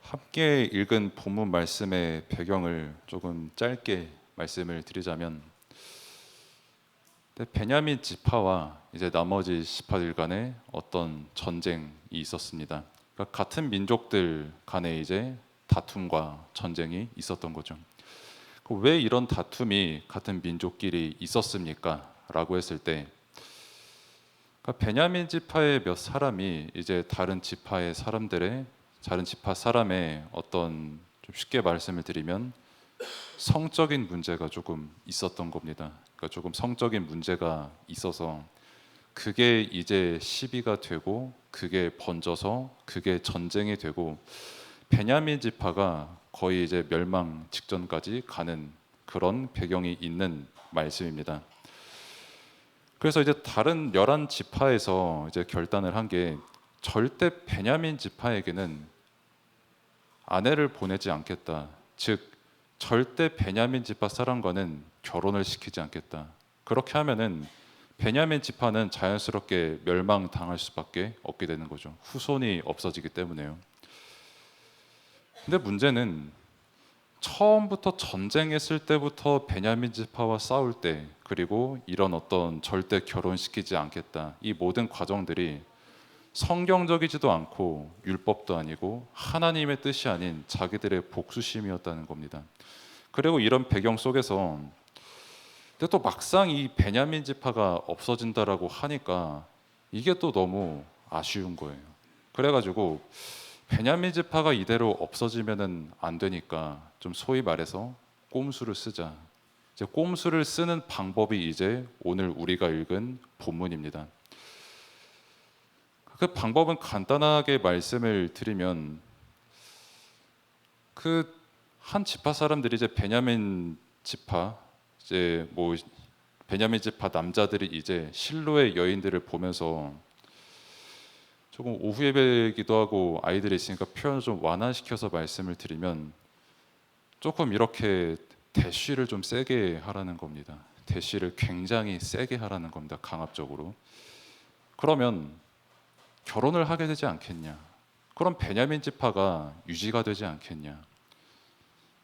함께 읽은 본문 말씀의 배경을 조금 짧게 말씀을 드리자면, 베냐민 지파와 이제 나머지 지파들 간에 어떤 전쟁이 있었습니다. 그러니까 같은 민족들 간에 이제 다툼과 전쟁이 있었던 거죠. 왜 이런 다툼이 같은 민족끼리 있었습니까? 라고 했을 때, 그러니까 베냐민 지파의 몇 사람이 이제 다른 지파 사람의 어떤, 좀 쉽게 말씀을 드리면 성적인 문제가 조금 있었던 겁니다. 그러니까 조금 성적인 문제가 있어서 그게 이제 시비가 되고 그게 번져서 그게 전쟁이 되고 베냐민 지파가 거의 이제 멸망 직전까지 가는 그런 배경이 있는 말씀입니다. 그래서 이제 다른 11지파에서 이제 결단을 한 게, 절대 베냐민 지파에게는 아내를 보내지 않겠다. 즉 절대 베냐민 지파 사람과는 결혼을 시키지 않겠다. 그렇게 하면은 베냐민 지파는 자연스럽게 멸망당할 수밖에 없게 되는 거죠. 후손이 없어지기 때문에요. 근데 문제는 처음부터 전쟁했을 때부터 베냐민 지파와 싸울 때, 그리고 이런 어떤 절대 결혼시키지 않겠다, 이 모든 과정들이 성경적이지도 않고 율법도 아니고 하나님의 뜻이 아닌 자기들의 복수심이었다는 겁니다. 그리고 이런 배경 속에서, 근데 또 막상 이 베냐민 지파가 없어진다라고 하니까 이게 또 너무 아쉬운 거예요. 그래가지고 베냐민 지파가 이대로 없어지면은 안 되니까, 좀 소위 말해서 꼼수를 쓰자. 이제 꼼수를 쓰는 방법이 이제 오늘 우리가 읽은 본문입니다. 그 방법은 간단하게 말씀을 드리면, 그 한 지파 사람들이 이제 베냐민 지파 남자들이 이제 실로의 여인들을 보면서, 조금 오후 예배기도 하고 아이들이 있으니까 표현을 좀 완화시켜서 말씀을 드리면, 조금 이렇게 대쉬를 좀 세게 하라는 겁니다. 대쉬를 굉장히 세게 하라는 겁니다. 강압적으로. 그러면 결혼을 하게 되지 않겠냐? 그럼 베냐민 지파가 유지가 되지 않겠냐?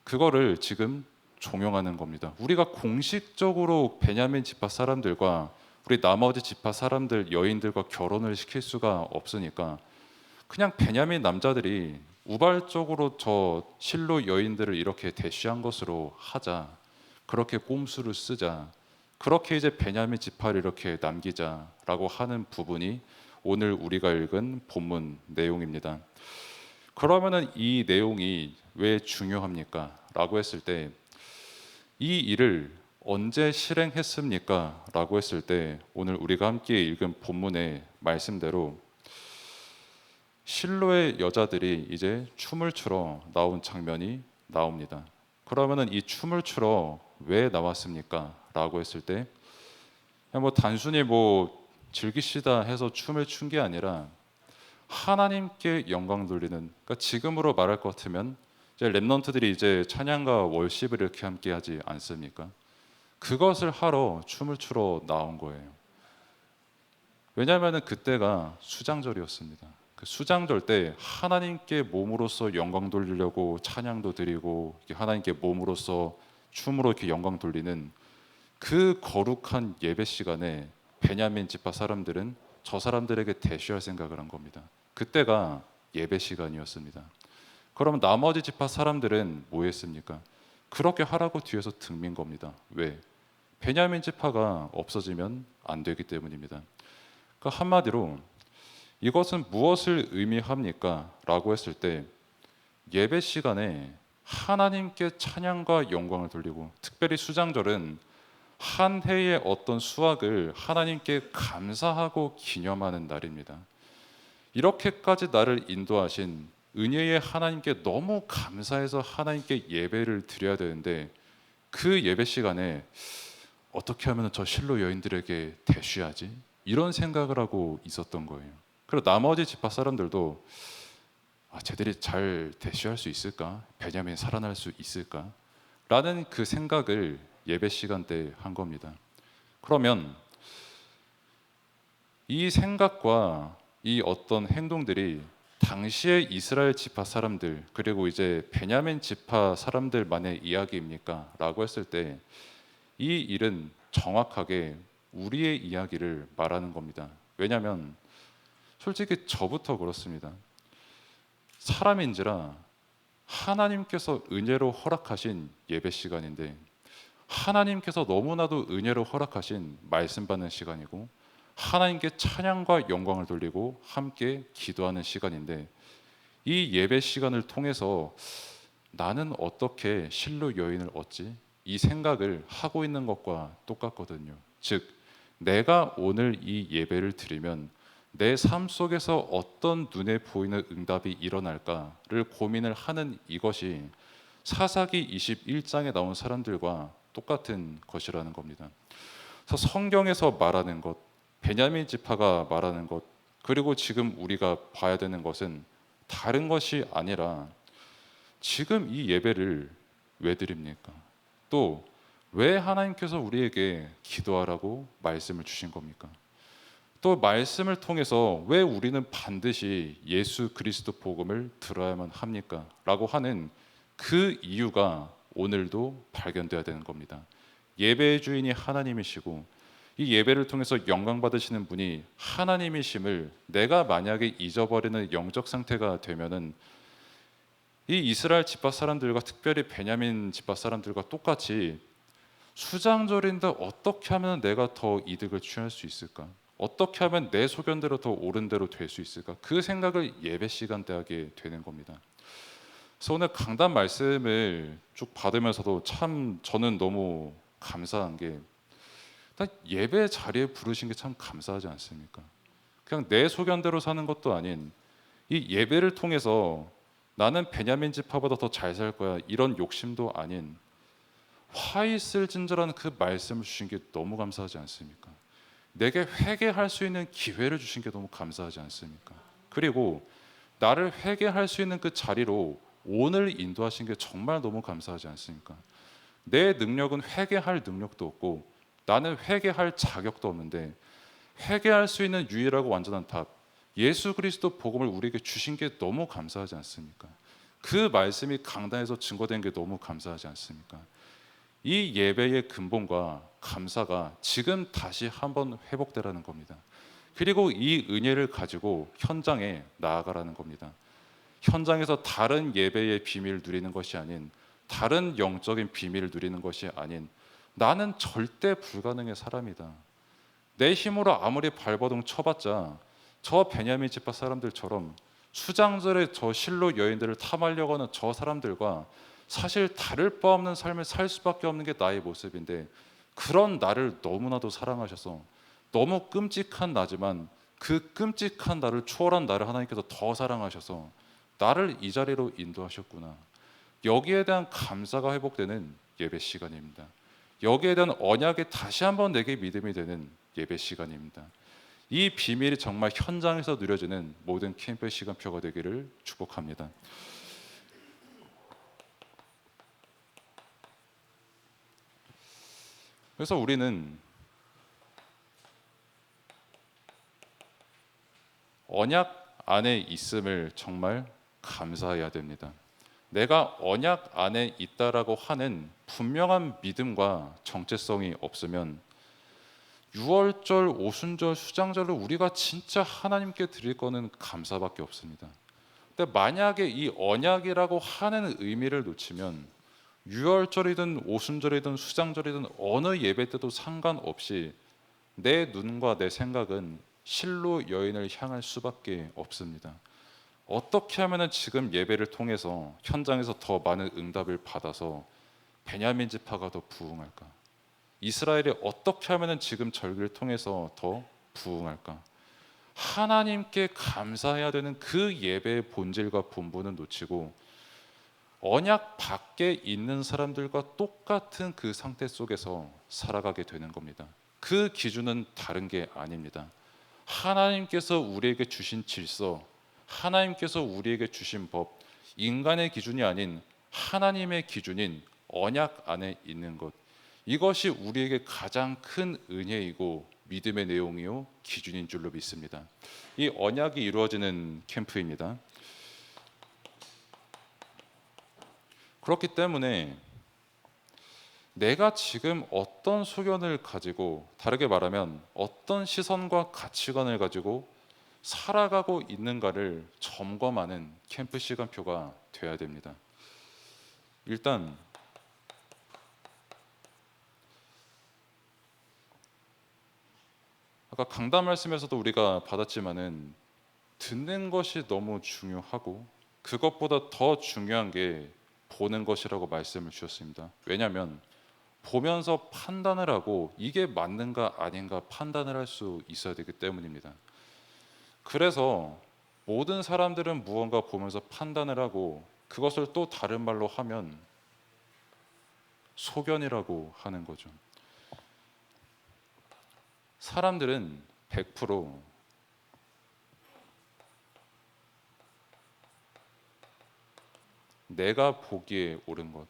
그거를 지금 종용하는 겁니다. 우리가 공식적으로 베냐민 지파 사람들과 우리 나머지 지파 사람들 여인들과 결혼을 시킬 수가 없으니까, 그냥 베냐민 남자들이 우발적으로 저 실로 여인들을 이렇게 대쉬한 것으로 하자. 그렇게 꼼수를 쓰자. 그렇게 이제 베냐민 지파를 이렇게 남기자라고 하는 부분이 오늘 우리가 읽은 본문 내용입니다. 그러면은 이 내용이 왜 중요합니까? 라고 했을 때, 이 일을 언제 실행했습니까? 라고 했을 때, 오늘 우리가 함께 읽은 본문의 말씀대로 실로의 여자들이 이제 춤을 추러 나온 장면이 나옵니다. 그러면은 이 춤을 추러 왜 나왔습니까? 라고 했을 때, 그냥 뭐 단순히 뭐 즐기시다 해서 춤을 춘 게 아니라 하나님께 영광 돌리는, 그러니까 지금으로 말할 것 같으면 이제 렘넌트들이 이제 찬양과 월십을 이렇게 함께 하지 않습니까? 그것을 하러 춤을 추러 나온 거예요. 왜냐하면 그때가 수장절이었습니다. 그 수장절 때 하나님께 몸으로써 영광 돌리려고 찬양도 드리고, 하나님께 몸으로써 춤으로 이렇게 영광 돌리는 그 거룩한 예배 시간에 베냐민 지파 사람들은 저 사람들에게 대쉬할 생각을 한 겁니다. 그때가 예배 시간이었습니다. 그럼 나머지 지파 사람들은 뭐 했습니까? 그렇게 하라고 뒤에서 등민 겁니다. 왜? 베냐민 지파가 없어지면 안 되기 때문입니다. 그러니까 한마디로 이것은 무엇을 의미합니까? 라고 했을 때, 예배 시간에 하나님께 찬양과 영광을 돌리고, 특별히 수장절은 한 해의 어떤 수확을 하나님께 감사하고 기념하는 날입니다. 이렇게까지 나를 인도하신 은혜의 하나님께 너무 감사해서 하나님께 예배를 드려야 되는데, 그 예배 시간에 어떻게 하면 저 실로 여인들에게 대쉬하지? 이런 생각을 하고 있었던 거예요. 그리고 나머지 지파 사람들도 쟤들이 잘 대쉬할 수 있을까? 베냐민이 살아날 수 있을까? 라는 그 생각을 예배 시간 때 한 겁니다. 그러면 이 생각과 이 어떤 행동들이 당시의 이스라엘 지파 사람들 그리고 이제 베냐민 지파 사람들만의 이야기입니까? 라고 했을 때 이 일은 정확하게 우리의 이야기를 말하는 겁니다. 왜냐하면 솔직히 저부터 그렇습니다. 사람인지라 하나님께서 은혜로 허락하신 예배 시간인데 하나님께서 너무나도 은혜로 허락하신 말씀 받는 시간이고 하나님께 찬양과 영광을 돌리고 함께 기도하는 시간인데 이 예배 시간을 통해서 나는 어떻게 실로 여인을 얻지? 이 생각을 하고 있는 것과 똑같거든요. 즉 내가 오늘 이 예배를 드리면 내 삶 속에서 어떤 눈에 보이는 응답이 일어날까를 고민을 하는 이것이 사사기 21장에 나온 사람들과 똑같은 것이라는 겁니다. 그래서 성경에서 말하는 것, 베냐민 지파가 말하는 것, 그리고 지금 우리가 봐야 되는 것은 다른 것이 아니라 지금 이 예배를 왜 드립니까? 또 왜 하나님께서 우리에게 기도하라고 말씀을 주신 겁니까? 또 말씀을 통해서 왜 우리는 반드시 예수 그리스도 복음을 들어야만 합니까? 라고 하는 그 이유가 오늘도 발견돼야 되는 겁니다. 예배의 주인이 하나님이시고 이 예배를 통해서 영광 받으시는 분이 하나님이심을 내가 만약에 잊어버리는 영적 상태가 되면은 이 이스라엘 지파 사람들과 특별히 베냐민 지파 사람들과 똑같이 수장절인데 어떻게 하면 내가 더 이득을 취할 수 있을까? 어떻게 하면 내 소견대로 더 옳은 대로 될 수 있을까? 그 생각을 예배 시간 때 하게 되는 겁니다. 그래서 오늘 강단 말씀을 쭉 받으면서도 참 저는 너무 감사한 게 일단 예배 자리에 부르신 게 참 감사하지 않습니까? 그냥 내 소견대로 사는 것도 아닌 이 예배를 통해서 나는 베냐민 지파보다 더 잘 살 거야 이런 욕심도 아닌 화 있을 진저라는 그 말씀을 주신 게 너무 감사하지 않습니까? 내게 회개할 수 있는 기회를 주신 게 너무 감사하지 않습니까? 그리고 나를 회개할 수 있는 그 자리로 오늘 인도하신 게 정말 너무 감사하지 않습니까? 내 능력은 회개할 능력도 없고 나는 회개할 자격도 없는데 회개할 수 있는 유일하고 완전한 답 예수 그리스도 복음을 우리에게 주신 게 너무 감사하지 않습니까? 그 말씀이 강단에서 증거된 게 너무 감사하지 않습니까? 이 예배의 근본과 감사가 지금 다시 한번 회복되라는 겁니다. 그리고 이 은혜를 가지고 현장에 나아가라는 겁니다. 현장에서 다른 예배의 비밀을 누리는 것이 아닌 다른 영적인 비밀을 누리는 것이 아닌 나는 절대 불가능의 사람이다. 내 힘으로 아무리 발버둥 쳐봤자 저 베냐민 지파 사람들처럼 수장절에 저 실로 여인들을 탐하려고 하는 저 사람들과 사실 다를 바 없는 삶을 살 수밖에 없는 게 나의 모습인데 그런 나를 너무나도 사랑하셔서 너무 끔찍한 나지만 그 끔찍한 나를 초월한 나를 하나님께서 더 사랑하셔서 나를 이 자리로 인도하셨구나. 여기에 대한 감사가 회복되는 예배 시간입니다. 여기에 대한 언약이 다시 한번 내게 믿음이 되는 예배 시간입니다. 이 비밀이 정말 현장에서 누려지는 모든 캠프의 시간표가 되기를 축복합니다. 그래서 우리는 언약 안에 있음을 정말 감사해야 됩니다. 내가 언약 안에 있다라고 하는 분명한 믿음과 정체성이 없으면 유월절, 오순절, 수장절을 우리가 진짜 하나님께 드릴 거는 감사밖에 없습니다. 근데 만약에 이 언약이라고 하는 의미를 놓치면 유월절이든 오순절이든 수장절이든 어느 예배 때도 상관없이 내 눈과 내 생각은 실로 여인을 향할 수밖에 없습니다. 어떻게 하면 지금 예배를 통해서 현장에서 더 많은 응답을 받아서 베냐민 지파가 더 부흥할까? 이스라엘이 어떻게 하면 지금 절기를 통해서 더 부흥할까? 하나님께 감사해야 되는 그 예배의 본질과 본분은 놓치고 언약 밖에 있는 사람들과 똑같은 그 상태 속에서 살아가게 되는 겁니다. 그 기준은 다른 게 아닙니다. 하나님께서 우리에게 주신 질서, 하나님께서 우리에게 주신 법, 인간의 기준이 아닌 하나님의 기준인 언약 안에 있는 것, 이것이 우리에게 가장 큰 은혜이고 믿음의 내용이요 기준인 줄로 믿습니다. 이 언약이 이루어지는 캠프입니다. 그렇기 때문에 내가 지금 어떤 소견을 가지고, 다르게 말하면 어떤 시선과 가치관을 가지고 살아가고 있는가를 점검하는 캠프 시간표가 돼야 됩니다. 일단 아까 강단 말씀에서도 우리가 받았지만은 듣는 것이 너무 중요하고 그것보다 더 중요한 게 보는 것이라고 말씀을 주셨습니다. 왜냐하면 보면서 판단을 하고 이게 맞는가 아닌가 판단을 할 수 있어야 되기 때문입니다. 그래서 모든 사람들은 무언가 보면서 판단을 하고 그것을 또 다른 말로 하면 소견이라고 하는 거죠. 사람들은 100% 내가 보기에 옳은 것,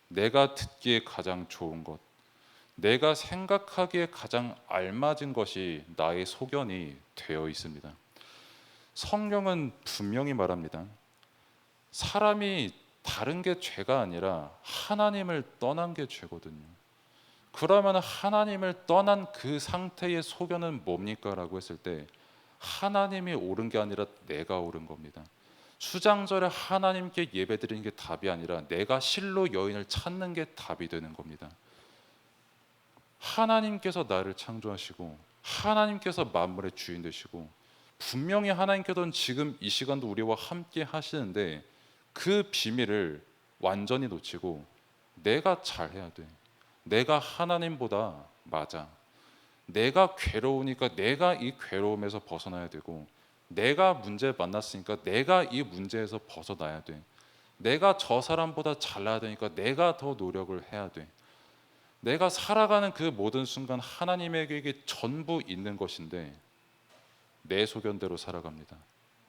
내가 듣기에 가장 좋은 것, 내가 생각하기에 가장 알맞은 것이 나의 소견이 되어 있습니다. 성경은 분명히 말합니다. 사람이 다른 게 죄가 아니라 하나님을 떠난 게 죄거든요. 그러면 하나님을 떠난 그 상태의 소견은 뭡니까? 라고 했을 때 하나님이 옳은 게 아니라 내가 옳은 겁니다. 수장절에 하나님께 예배드리는 게 답이 아니라 내가 실로 여인을 찾는 게 답이 되는 겁니다. 하나님께서 나를 창조하시고 하나님께서 만물의 주인 되시고 분명히 하나님께서는 지금 이 시간도 우리와 함께 하시는데 그 비밀을 완전히 놓치고 내가 잘해야 돼, 내가 하나님보다 맞아, 내가 괴로우니까 내가 이 괴로움에서 벗어나야 되고, 내가 문제 만났으니까 내가 이 문제에서 벗어나야 돼, 내가 저 사람보다 잘나야 되니까 내가 더 노력을 해야 돼, 내가 살아가는 그 모든 순간 하나님에게 전부 있는 것인데 내 소견대로 살아갑니다.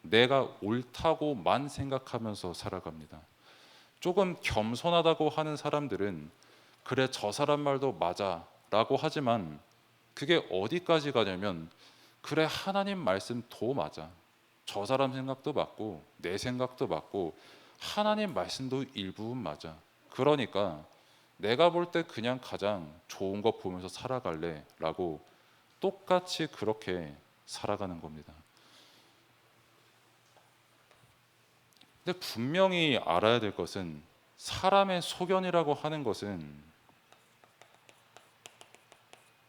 내가 옳다고만 생각하면서 살아갑니다. 조금 겸손하다고 하는 사람들은 그래 저 사람 말도 맞아 라고 하지만 그게 어디까지 가냐면 그래 하나님 말씀도 맞아, 저 사람 생각도 맞고 내 생각도 맞고 하나님 말씀도 일부분 맞아, 그러니까 내가 볼 때 그냥 가장 좋은 거 보면서 살아갈래 라고 똑같이 그렇게 살아가는 겁니다. 근데 분명히 알아야 될 것은 사람의 소견이라고 하는 것은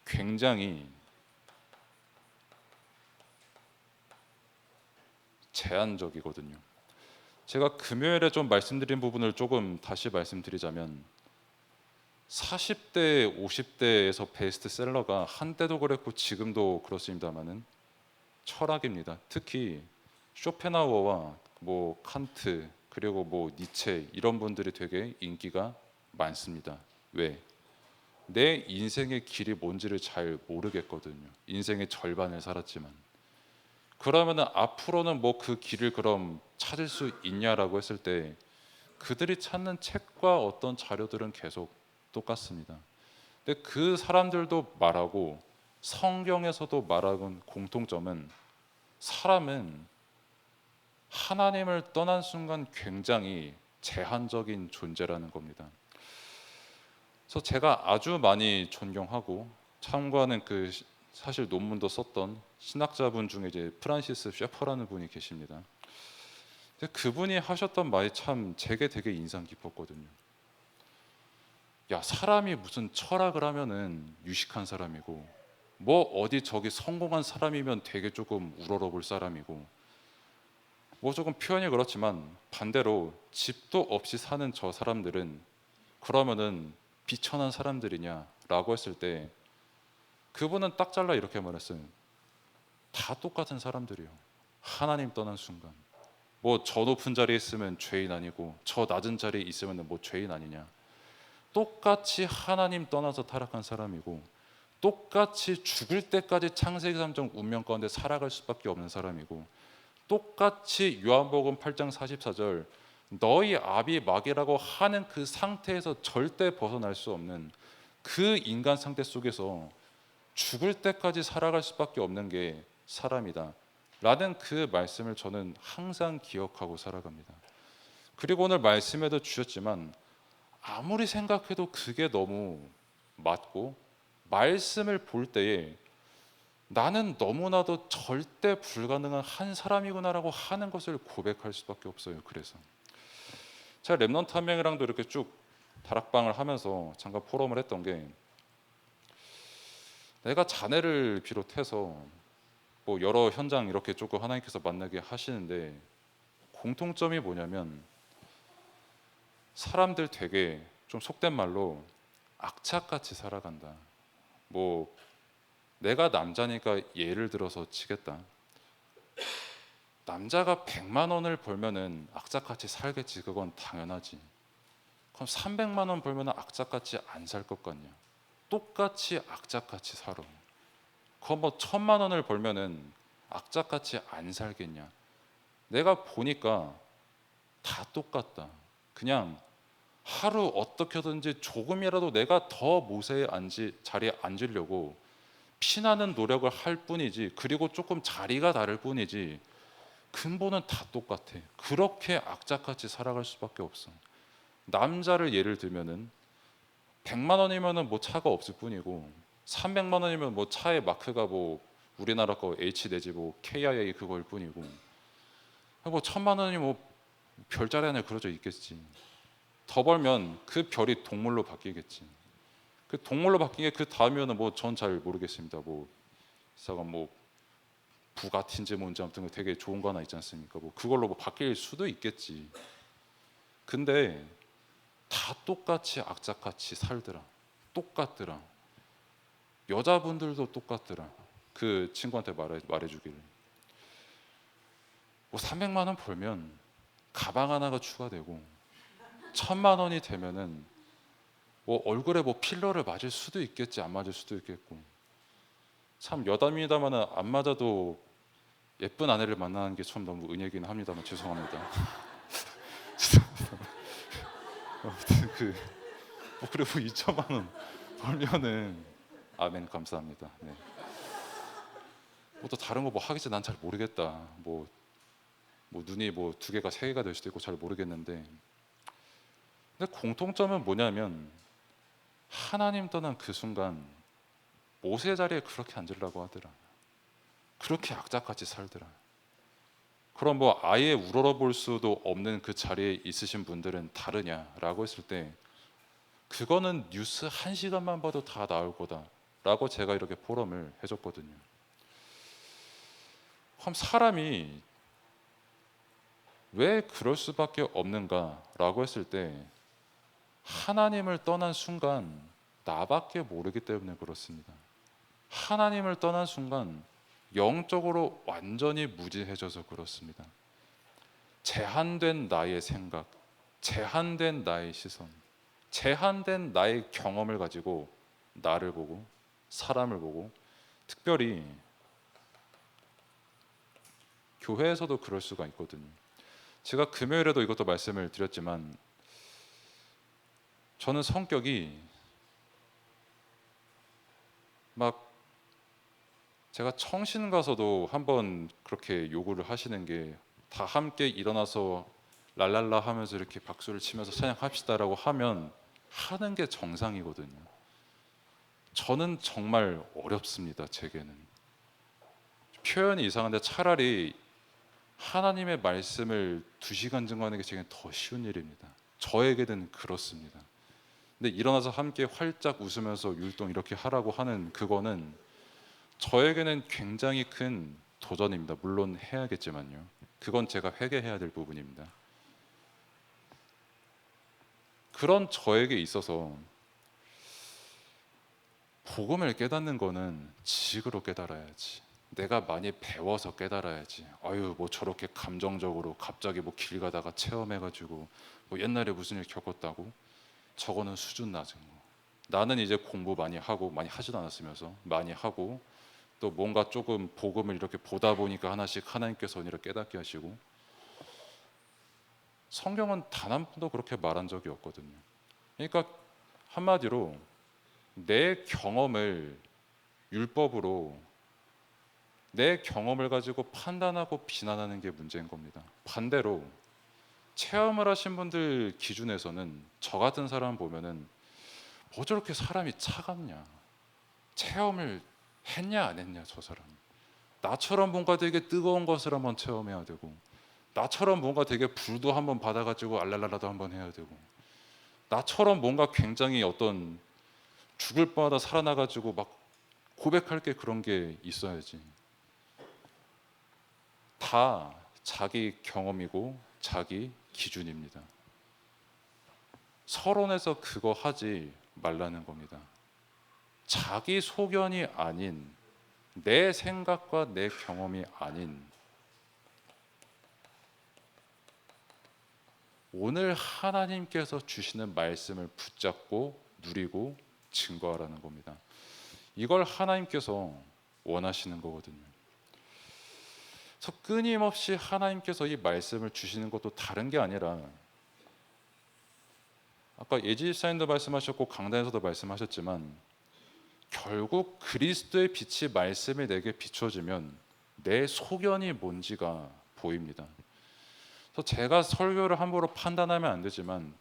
굉장히 제한적이거든요. 제가 금요일에 좀 말씀드린 부분을 조금 다시 말씀드리자면 40대, 50대에서 베스트셀러가 한때도 그랬고 지금도 그렇습니다만은 철학입니다. 특히 쇼펜하우어와 뭐 칸트 그리고 뭐 니체 이런 분들이 되게 인기가 많습니다. 왜? 내 인생의 길이 뭔지를 잘 모르겠거든요. 인생의 절반을 살았지만. 그러면은 앞으로는 뭐 그 길을 그럼 찾을 수 있냐라고 했을 때 그들이 찾는 책과 어떤 자료들은 계속 똑같습니다. 근데 그 사람들도 말하고 성경에서도 말하는 공통점은 사람은 하나님을 떠난 순간 굉장히 제한적인 존재라는 겁니다. 그래서 제가 아주 많이 존경하고 참고하는 그 사실 논문도 썼던 신학자분 중에 이제 프란시스 셰퍼라는 분이 계십니다. 근데 그분이 하셨던 말이 참 제게 되게 인상 깊었거든요. 야, 사람이 무슨 철학을 하면은 유식한 사람이고 뭐 어디 저기 성공한 사람이면 되게 조금 우러러볼 사람이고 뭐 조금 표현이 그렇지만 반대로 집도 없이 사는 저 사람들은 그러면은 비천한 사람들이냐라고 했을 때 그분은 딱 잘라 이렇게 말했어요. 다 똑같은 사람들이요. 하나님 떠난 순간 뭐 저 높은 자리에 있으면 죄인 아니고 저 낮은 자리에 있으면 뭐 죄인 아니냐. 똑같이 하나님 떠나서 타락한 사람이고 똑같이 죽을 때까지 창세기 3장 운명 가운데 살아갈 수밖에 없는 사람이고 똑같이 요한복음 8장 44절 너희 아비 마귀라고 하는 그 상태에서 절대 벗어날 수 없는 그 인간 상태 속에서 죽을 때까지 살아갈 수밖에 없는 게 사람이다 라는 그 말씀을 저는 항상 기억하고 살아갑니다. 그리고 오늘 말씀에도 주셨지만 아무리 생각해도 그게 너무 맞고, 말씀을 볼 때에 나는 너무나도 절대 불가능한 한 사람이구나라고 하는 것을 고백할 수밖에 없어요. 그래서 제가 렘넌트 한 명이랑도 이렇게 쭉 다락방을 하면서 잠깐 포럼을 했던 게, 내가 자네를 비롯해서 뭐 여러 현장 이렇게 조금 하나님께서 만나게 하시는데 공통점이 뭐냐면, 사람들 되게 좀 속된 말로 악착같이 살아간다. 뭐 내가 남자니까 예를 들어서 치겠다. 남자가 100만 원을 벌면은 악착같이 살겠지. 그건 당연하지. 그럼 300만 원 벌면은 악착같이 안 살 것 같냐? 똑같이 악착같이 살아. 그럼 뭐 1000만 원을 벌면은 악착같이 안 살겠냐? 내가 보니까 다 똑같다. 그냥 하루 어떻게든지 조금이라도 내가 더 모세의 자리에 앉으려고 피나는 노력을 할 뿐이지, 그리고 조금 자리가 다를 뿐이지 근본은 다 똑같아. 그렇게 악착같이 살아갈 수밖에 없어. 남자를 예를 들면은 100만 원이면은 뭐 차가 없을 뿐이고, 300만 원이면 뭐 차의 마크가 뭐 우리나라 거 H 내지 뭐 KIA 그거일 뿐이고, 뭐 1000만 원이 뭐 별자리 안에 그려져 있겠지. 더 벌면 그 별이 동물로 바뀌겠지. 그 동물로 바뀐 게 그 다음이면은 뭐 전 잘 모르겠습니다. 뭐 이사가 뭐 부가티인지 뭔지 아무튼 되게 좋은 거 하나 있지 않습니까? 뭐 그걸로 뭐 바뀔 수도 있겠지. 근데 다 똑같이 악착같이 살더라. 똑같더라. 여자분들도 똑같더라. 그 친구한테 말해주기를. 뭐 300만 원 벌면 가방 하나가 추가되고, 1000만 원이 되면은 뭐 얼굴에 뭐 필러를 맞을 수도 있겠지, 안 맞을 수도 있겠고. 참 여담입니다만은 안 맞아도 예쁜 아내를 만나는 게 참 너무 은혜긴 합니다만 죄송합니다. 아무튼 뭐 그리고 2천만 원 벌면은 아멘 감사합니다. 네. 뭐 또 다른 거 뭐 하겠지 난 잘 모르겠다. 뭐 눈이 뭐 2개가 3개가 될 수도 있고 잘 모르겠는데, 근데 공통점은 뭐냐면 하나님 떠난 그 순간 모세 자리에 그렇게 앉으려고 하더라. 그렇게 악착같이 살더라. 그럼 뭐 아예 우러러볼 수도 없는 그 자리에 있으신 분들은 다르냐라고 했을 때, 그거는 뉴스 1시간만 봐도 다 나올 거다라고 제가 이렇게 포럼을 해줬거든요. 그럼 사람이 왜 그럴 수밖에 없는가라고 했을 때, 하나님을 떠난 순간 나밖에 모르기 때문에 그렇습니다. 하나님을 떠난 순간 영적으로 완전히 무지해져서 그렇습니다. 제한된 나의 생각, 제한된 나의 시선, 제한된 나의 경험을 가지고 나를 보고 사람을 보고, 특별히 교회에서도 그럴 수가 있거든요. 제가 금요일에도 이것도 말씀을 드렸지만, 저는 성격이 막, 제가 청신 가서도 한번 그렇게 요구를 하시는 게, 다 함께 일어나서 랄랄라 하면서 이렇게 박수를 치면서 찬양합시다라고 하면 하는 게 정상이거든요. 저는 정말 어렵습니다. 제게는 표현이 이상한데 차라리 하나님의 말씀을 2시간 증거하는 게 제게는 더 쉬운 일입니다. 저에게는 그렇습니다. 근데 일어나서 함께 활짝 웃으면서 율동 이렇게 하라고 하는 그거는 저에게는 굉장히 큰 도전입니다. 물론 해야겠지만요. 그건 제가 회개해야 될 부분입니다. 그런 저에게 있어서 복음을 깨닫는 거는 지식으로 깨달아야지. 내가 많이 배워서 깨달아야지. 아유 뭐 저렇게 감정적으로 갑자기 뭐 길 가다가 체험해가지고 뭐 옛날에 무슨 일 겪었다고, 저거는 수준 낮은 거. 나는 이제 공부 많이 하고, 많이 하지도 않았으면서 많이 하고, 또 뭔가 조금 복음을 이렇게 보다 보니까 하나씩 하나님께서 은혜를 깨닫게 하시고, 성경은 단 한 번도 그렇게 말한 적이 없거든요. 그러니까 한마디로 내 경험을 율법으로 내 경험을 가지고 판단하고 비난하는 게 문제인 겁니다. 반대로 체험을 하신 분들 기준에서는 저 같은 사람 보면은 뭐 저렇게 사람이 차갑냐, 체험을 했냐 안 했냐, 저 사람 나처럼 뭔가 되게 뜨거운 것을 한번 체험해야 되고, 나처럼 뭔가 되게 불도 한번 받아가지고 알랄랄라도 한번 해야 되고, 나처럼 뭔가 굉장히 어떤 죽을 뻔하다 살아나가지고 막 고백할 게 그런 게 있어야지. 다 자기 경험이고 자기 기준입니다. 서론에서 그거 하지 말라는 겁니다. 자기 소견이 아닌, 내 생각과 내 경험이 아닌 오늘 하나님께서 주시는 말씀을 붙잡고 누리고 증거하라는 겁니다. 이걸 하나님께서 원하시는 거거든요. 그래서 끊임없이 하나님께서 이 말씀을 주시는 것도 다른 게 아니라, 아까 예지 사님도 말씀하셨고 강단에서도 말씀하셨지만, 결국 그리스도의 빛이 말씀에 내게 비춰지면 내 소견이 뭔지가 보입니다. 그래서 제가 설교를 함부로 판단하면 안 되지만,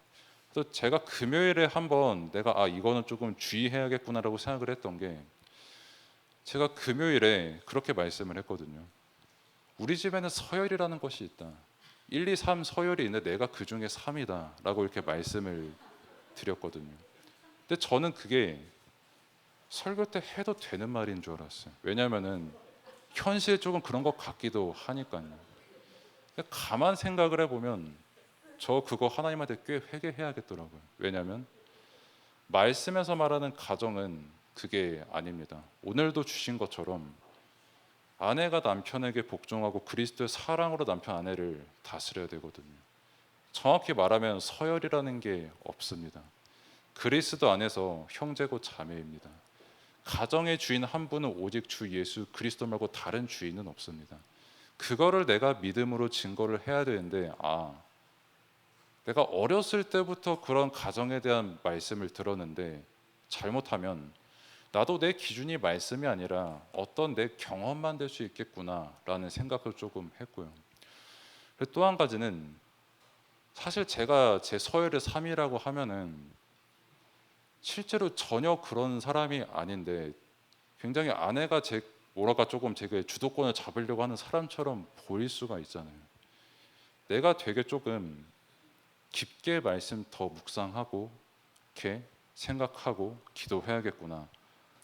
또 제가 금요일에 한번 내가 이거는 조금 주의해야겠구나라고 생각을 했던 게, 제가 금요일에 그렇게 말씀을 했거든요. 우리 집에는 서열이라는 것이 있다. 1, 2, 3 서열이 있는데 내가 그 중에 3이다 라고 이렇게 말씀을 드렸거든요. 근데 저는 그게 설교 때 해도 되는 말인 줄 알았어요. 왜냐하면은 현실에 조금 그런 것 같기도 하니까요. 가만 생각을 해보면 저 그거 하나님한테 꽤 회개해야겠더라고요. 왜냐하면 말씀에서 말하는 가정은 그게 아닙니다. 오늘도 주신 것처럼 아내가 남편에게 복종하고 그리스도의 사랑으로 남편 아내를 다스려야 되거든요. 정확히 말하면 서열이라는 게 없습니다. 그리스도 안에서 형제고 자매입니다. 가정의 주인 한 분은 오직 주 예수 그리스도 말고 다른 주인은 없습니다. 그거를 내가 믿음으로 증거를 해야 되는데, 내가 어렸을 때부터 그런 가정에 대한 말씀을 들었는데 잘못하면 나도 내 기준이 말씀이 아니라 어떤 내 경험만 될 수 있겠구나라는 생각을 조금 했고요. 또 한 가지는, 사실 제가 제 서열의 3이라고 하면은 실제로 전혀 그런 사람이 아닌데 굉장히 아내가 뭐랄까 조금 제게 주도권을 잡으려고 하는 사람처럼 보일 수가 있잖아요. 내가 되게 조금 깊게 말씀 더 묵상하고 이렇게 생각하고 기도해야겠구나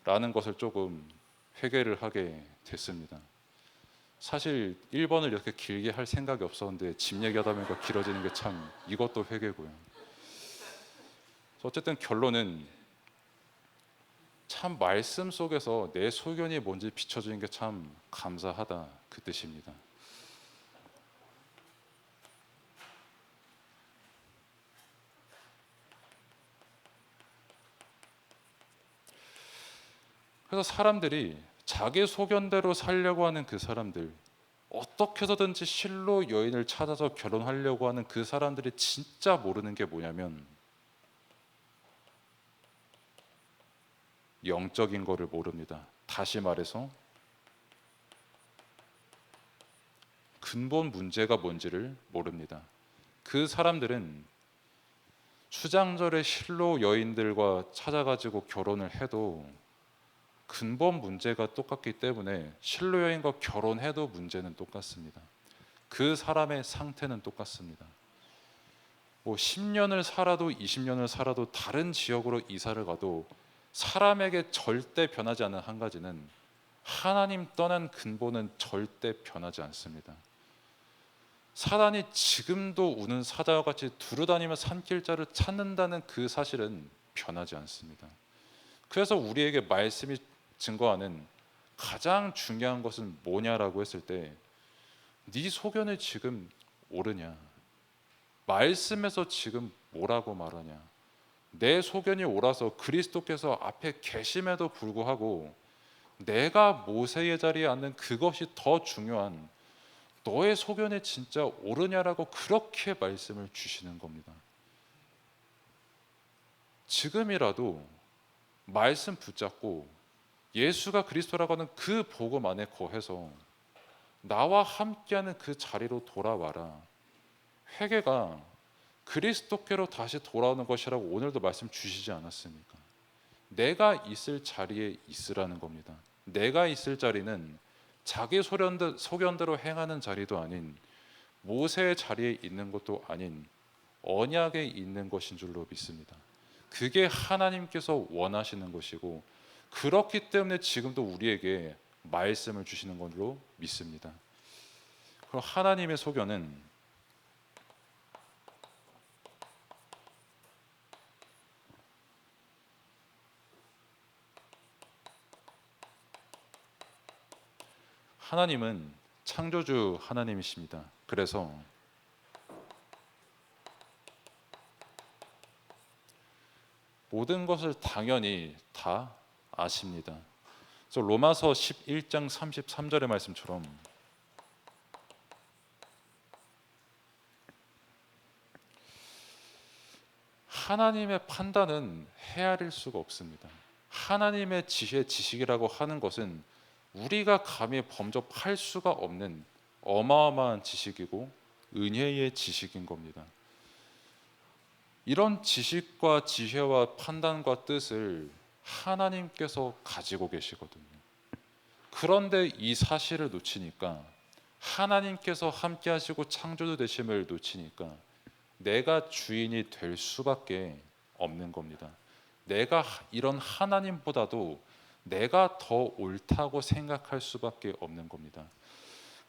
라는 것을 조금 회개를 하게 됐습니다. 사실 1번을 이렇게 길게 할 생각이 없었는데 집 얘기하다 보니까 길어지는 게 참, 이것도 회개고요. 어쨌든 결론은 참 말씀 속에서 내 소견이 뭔지 비춰주는 게 참 감사하다, 그 뜻입니다. 그래서 사람들이 자기 소견대로 살려고 하는 그 사람들, 어떻게 해서든지 실로 여인을 찾아서 결혼하려고 하는 그 사람들이 진짜 모르는 게 뭐냐면 영적인 거를 모릅니다. 다시 말해서 근본 문제가 뭔지를 모릅니다. 그 사람들은 수장절에 실로 여인들과 찾아가지고 결혼을 해도 근본 문제가 똑같기 때문에 실로 여인과 결혼해도 문제는 똑같습니다. 그 사람의 상태는 똑같습니다. 10년을 살아도 20년을 살아도 다른 지역으로 이사를 가도 사람에게 절대 변하지 않는 한 가지는, 하나님 떠난 근본은 절대 변하지 않습니다. 사단이 지금도 우는 사자와 같이 두루다니며 산길자를 찾는다는 그 사실은 변하지 않습니다. 그래서 우리에게 말씀이 증거하는 가장 중요한 것은 뭐냐라고 했을 때, 네 소견이 지금 옳으냐, 말씀에서 지금 뭐라고 말하냐, 내 소견이 옳아서 그리스도께서 앞에 계심에도 불구하고 내가 모세의 자리에 앉는 그것이 더 중요한, 너의 소견이 진짜 옳으냐라고 그렇게 말씀을 주시는 겁니다. 지금이라도 말씀 붙잡고 예수가 그리스도라고 하는 그 복음 안에 거해서 나와 함께하는 그 자리로 돌아와라. 회개가 그리스도께로 다시 돌아오는 것이라고 오늘도 말씀 주시지 않았습니까? 내가 있을 자리에 있으라는 겁니다. 내가 있을 자리는 자기 소견대로 행하는 자리도 아닌, 모세의 자리에 있는 것도 아닌, 언약에 있는 것인 줄로 믿습니다. 그게 하나님께서 원하시는 것이고, 그렇기 때문에 지금도 우리에게 말씀을 주시는 걸로 믿습니다. 그럼 하나님의 소견은 하나님은 창조주 하나님이십니다. 그래서 모든 것을 당연히 다 아십니다. 그래서 로마서 11장 33절의 말씀처럼 하나님의 판단은 헤아릴 수가 없습니다. 하나님의 지식이라고 하는 것은 우리가 감히 범접할 수가 없는 어마어마한 지식이고 은혜의 지식인 겁니다. 이런 지식과 지혜와 판단과 뜻을 하나님께서 가지고 계시거든요. 그런데 이 사실을 놓치니까, 하나님께서 함께 하시고 창조주 되심을 놓치니까 내가 주인이 될 수밖에 없는 겁니다. 내가 이런 하나님보다도 내가 더 옳다고 생각할 수밖에 없는 겁니다.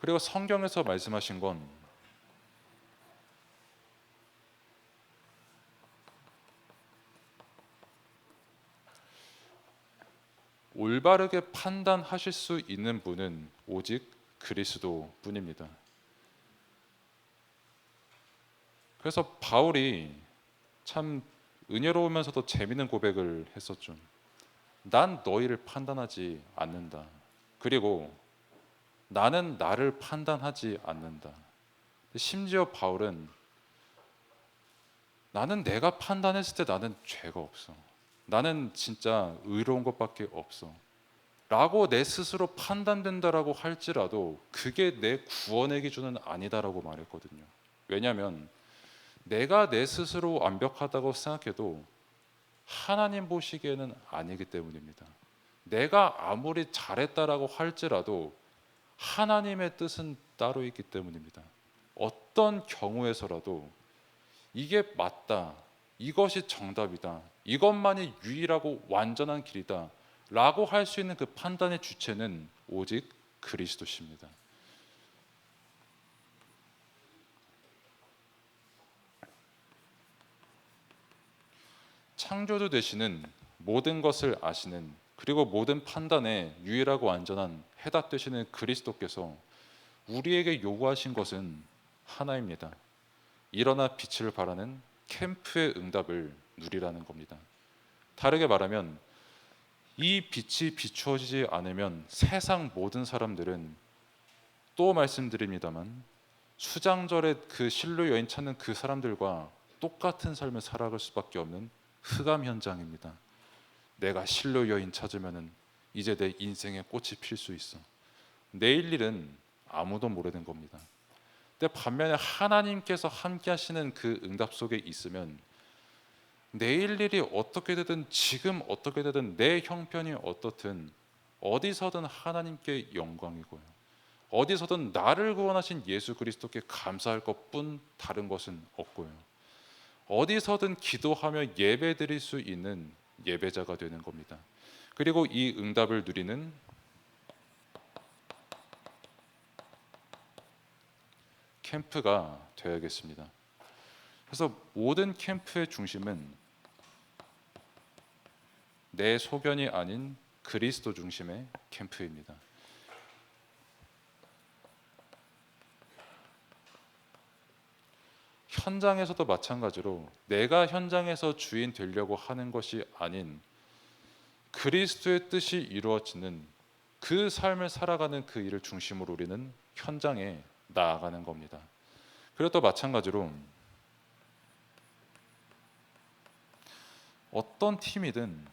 그리고 성경에서 말씀하신 건 올바르게 판단하실 수 있는 분은 오직 그리스도뿐입니다. 그래서 바울이 참 은혜로우면서도 재미있는 고백을 했었죠. 난 너희를 판단하지 않는다. 그리고 나는 나를 판단하지 않는다. 심지어 바울은 나는 내가 판단했을 때 나는 죄가 없어. 나는 진짜 의로운 것밖에 없어. 라고 내 스스로 판단된다라고 할지라도 그게 내 구원의 기준은 아니다라고 말했거든요. 왜냐하면 내가 내 스스로 완벽하다고 생각해도 하나님 보시기에는 아니기 때문입니다. 내가 아무리 잘했다라고 할지라도 하나님의 뜻은 따로 있기 때문입니다. 어떤 경우에서라도 이게 맞다, 이것이 정답이다, 이것만이 유일하고 완전한 길이다 라고 할 수 있는 그 판단의 주체는 오직 그리스도십니다. 창조주 되시는, 모든 것을 아시는, 그리고 모든 판단에 유일하고 완전한 해답 되시는 그리스도께서 우리에게 요구하신 것은 하나입니다. 일어나 빛을 발하는 캠프의 응답을 누리라는 겁니다. 다르게 말하면 이 빛이 비추어지지 않으면 세상 모든 사람들은, 또 말씀드립니다만, 수장절에 그 실로 여인 찾는 그 사람들과 똑같은 삶을 살아갈 수밖에 없는 흑암 현장입니다. 내가 실로 여인 찾으면은 이제 내 인생에 꽃이 필 수 있어. 내일 일은 아무도 모르는 겁니다. 근데 반면에 하나님께서 함께 하시는 그 응답 속에 있으면 내일 일이 어떻게 되든, 지금 어떻게 되든, 내 형편이 어떻든 어디서든 하나님께 영광이고요, 어디서든 나를 구원하신 예수 그리스도께 감사할 것뿐 다른 것은 없고요, 어디서든 기도하며 예배 드릴 수 있는 예배자가 되는 겁니다. 그리고 이 응답을 누리는 캠프가 되어야겠습니다. 그래서 모든 캠프의 중심은 내 소견이 아닌 그리스도 중심의 캠프입니다. 현장에서도 마찬가지로 내가 현장에서 주인 되려고 하는 것이 아닌 그리스도의 뜻이 이루어지는 그 삶을 살아가는 그 일을 중심으로 우리는 현장에 나아가는 겁니다. 그리고 또 마찬가지로 어떤 팀이든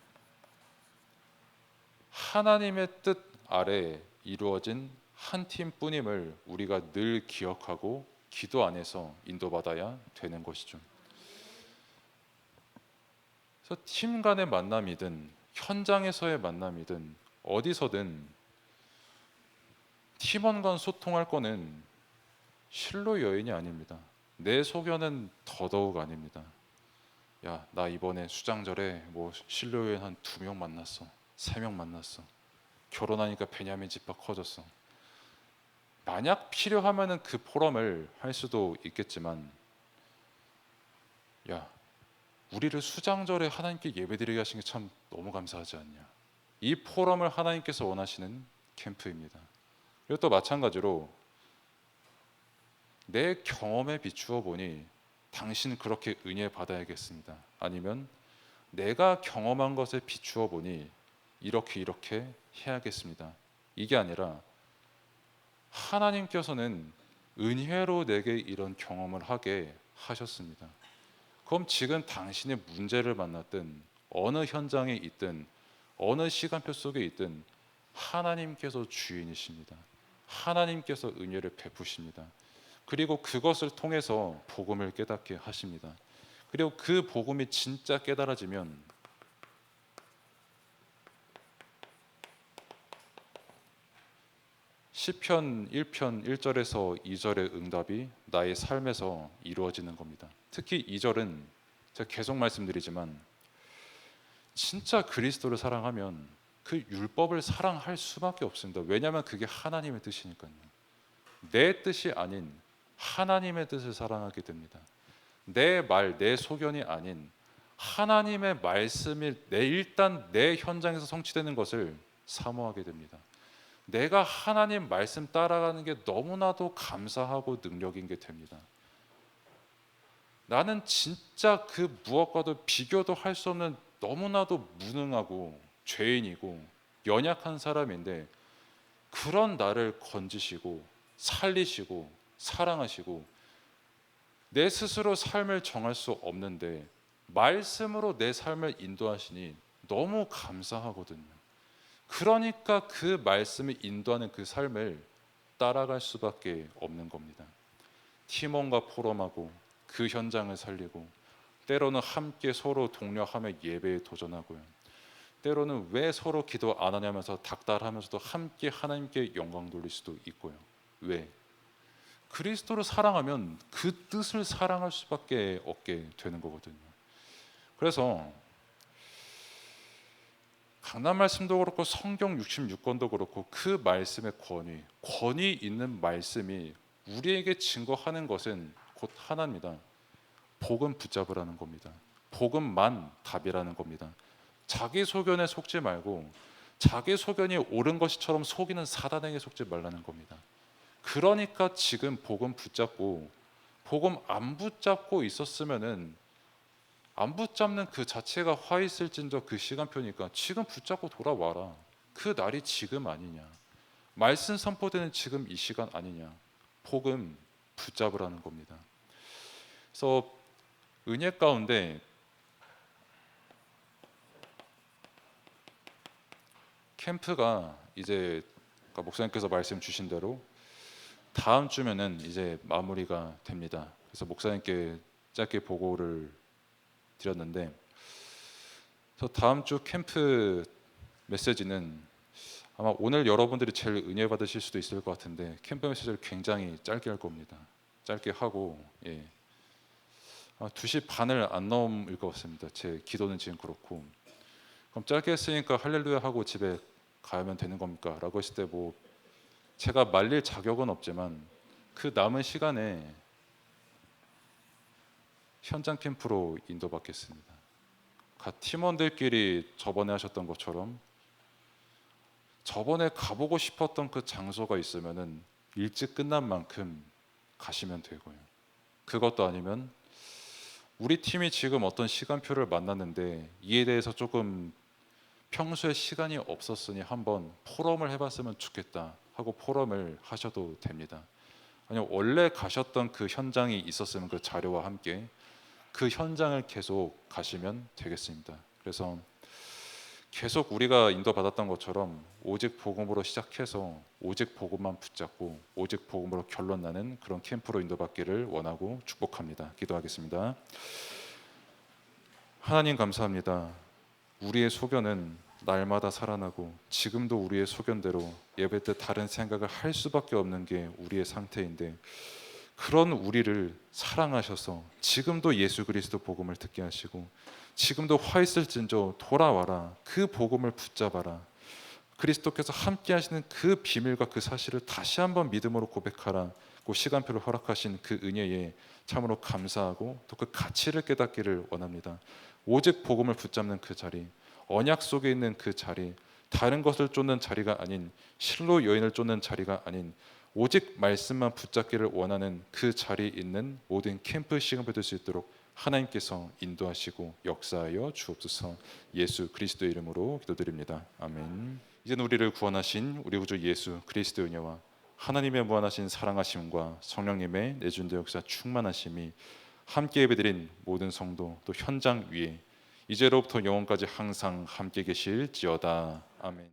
하나님의 뜻 아래 이루어진 한 팀뿐임을 우리가 늘 기억하고 기도 안에서 인도받아야 되는 것이죠. 그래서 팀 간의 만남이든 현장에서의 만남이든 어디서든 팀원 간 소통할 거는 실로 여인이 아닙니다. 내 소견은 더더욱 아닙니다. 야, 나 이번에 수장절에 뭐 실로 여인 한 2명 만났어, 3명 만났어. 결혼하니까 베냐민 집합 커졌어. 만약 필요하면은 그 포럼을 할 수도 있겠지만, 야, 우리를 수장절에 하나님께 예배드리게 하신 게 참 너무 감사하지 않냐. 이 포럼을 하나님께서 원하시는 캠프입니다. 그리고 또 마찬가지로 내 경험에 비추어 보니 당신 그렇게 은혜 받아야겠습니다. 아니면 내가 경험한 것에 비추어 보니 이렇게 해야겠습니다. 이게 아니라 하나님께서는 은혜로 내게 이런 경험을 하게 하셨습니다. 그럼 지금 당신의 문제를 만났든 어느 현장에 있든 어느 시간표 속에 있든 하나님께서 주인이십니다. 하나님께서 은혜를 베푸십니다. 그리고 그것을 통해서 복음을 깨닫게 하십니다. 그리고 그 복음이 진짜 깨달아지면 시편 1편 1절에서 2절의 응답이 나의 삶에서 이루어지는 겁니다. 특히 2절은 제가 계속 말씀드리지만 진짜 그리스도를 사랑하면 그 율법을 사랑할 수밖에 없습니다. 왜냐하면 그게 하나님의 뜻이니까요. 내 뜻이 아닌 하나님의 뜻을 사랑하게 됩니다. 내 말, 내 소견이 아닌 하나님의 말씀이 일단 내 현장에서 성취되는 것을 사모하게 됩니다. 내가 하나님 말씀 따라가는 게 너무나도 감사하고 능력인 게 됩니다. 나는 진짜 그 무엇과도 비교도 할 수 없는 너무나도 무능하고 죄인이고 연약한 사람인데 그런 나를 건지시고 살리시고 사랑하시고 내 스스로 삶을 정할 수 없는데 말씀으로 내 삶을 인도하시니 너무 감사하거든요. 그러니까 그 말씀이 인도하는 그 삶을 따라갈 수밖에 없는 겁니다. 팀원과 포럼하고 그 현장을 살리고 때로는 함께 서로 독려하며 예배에 도전하고요. 때로는 왜 서로 기도 안 하냐면서 닥달하면서도 함께 하나님께 영광 돌릴 수도 있고요. 왜? 그리스도를 사랑하면 그 뜻을 사랑할 수밖에 없게 되는 거거든요. 그래서 강단 말씀도 그렇고 성경 66권도 그렇고 그 말씀의 권위 있는 말씀이 우리에게 증거하는 것은 곧 하나입니다. 복음 붙잡으라는 겁니다. 복음만 답이라는 겁니다. 자기 소견에 속지 말고 자기 소견이 옳은 것처럼 속이는 사단에게 속지 말라는 겁니다. 그러니까 지금 복음 붙잡고 복음 안 붙잡고 있었으면은 안 붙잡는 그 자체가 화 있을진저 그 시간표니까 지금 붙잡고 돌아와라. 그 날이 지금 아니냐. 말씀 선포되는 지금 이 시간 아니냐. 복음 붙잡으라는 겁니다. 그래서 은혜 가운데 캠프가 이제 목사님께서 말씀 주신 대로 다음 주면은 이제 마무리가 됩니다. 그래서 목사님께 짧게 보고를 드렸는데, 그래서 다음 주 캠프 메시지는 아마 오늘 여러분들이 제일 은혜 받으실 수도 있을 것 같은데 캠프 메시지를 굉장히 짧게 할 겁니다. 짧게 하고 2시 반을 안 넘을 것 같습니다. 제 기도는 지금 그렇고. 그럼 짧게 했으니까 할렐루야 하고 집에 가면 되는 겁니까? 라고 했을 때 뭐 제가 말릴 자격은 없지만 그 남은 시간에 현장 캠프로 인도받겠습니다. 각 팀원들끼리 저번에 하셨던 것처럼 저번에 가보고 싶었던 그 장소가 있으면은 일찍 끝난 만큼 가시면 되고요. 그것도 아니면 우리 팀이 지금 어떤 시간표를 만났는데 이에 대해서 조금 평소에 시간이 없었으니 한번 포럼을 해봤으면 좋겠다 하고 포럼을 하셔도 됩니다. 아니면 원래 가셨던 그 현장이 있었으면 그 자료와 함께 그 현장을 계속 가시면 되겠습니다. 그래서 계속 우리가 인도받았던 것처럼 오직 복음으로 시작해서 오직 복음만 붙잡고 오직 복음으로 결론 나는 그런 캠프로 인도받기를 원하고 축복합니다. 기도하겠습니다. 하나님 감사합니다. 우리의 소견은 날마다 살아나고 지금도 우리의 소견대로 예배 때 다른 생각을 할 수밖에 없는 게 우리의 상태인데, 그런 우리를 사랑하셔서 지금도 예수 그리스도 복음을 듣게 하시고 지금도 화 있을진저 돌아와라, 그 복음을 붙잡아라, 그리스도께서 함께 하시는 그 비밀과 그 사실을 다시 한번 믿음으로 고백하라, 그 시간표를 허락하신 그 은혜에 참으로 감사하고 또 그 가치를 깨닫기를 원합니다. 오직 복음을 붙잡는 그 자리, 언약 속에 있는 그 자리, 다른 것을 쫓는 자리가 아닌, 실로 여인을 쫓는 자리가 아닌 오직 말씀만 붙잡기를 원하는 그 자리에 있는 모든 캠프 시간이 될 수 있도록 하나님께서 인도하시고 역사하여 주옵소서. 예수 그리스도의 이름으로 기도드립니다. 아멘. 이제는 우리를 구원하신 우리 구주 예수 그리스도의 은혜와 하나님의 무한하신 사랑하심과 성령님의 내준대 역사 충만하심이 함께 예배드린 모든 성도 또 현장 위에 이제로부터 영원까지 항상 함께 계실지어다. 아멘.